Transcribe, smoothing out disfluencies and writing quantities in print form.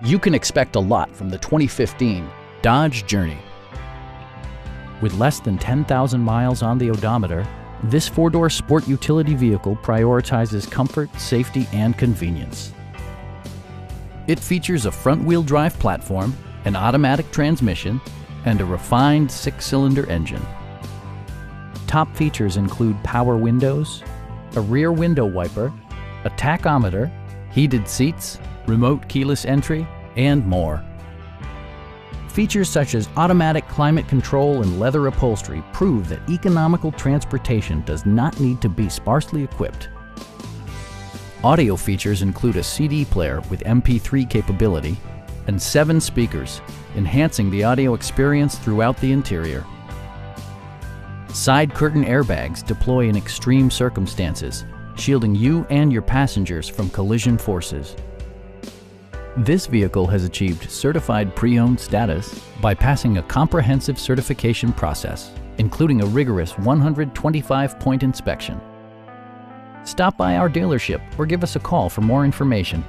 You can expect a lot from the 2015 Dodge Journey. With less than 10,000 miles on the odometer, this four-door sport utility vehicle prioritizes comfort, safety, and convenience. It features a front-wheel drive platform, an automatic transmission, and a refined six-cylinder engine. Top features include power windows, a rear window wiper, a tachometer, heated seats, remote keyless entry, and more. Features such as automatic climate control and leather upholstery prove that economical transportation does not need to be sparsely equipped. Audio features include a CD player with MP3 capability and 7 speakers, enhancing the audio experience throughout the interior. Side curtain airbags deploy in extreme circumstances, shielding you and your passengers from collision forces. This vehicle has achieved certified pre-owned status by passing a comprehensive certification process, including a rigorous 125-point inspection. Stop by our dealership or give us a call for more information.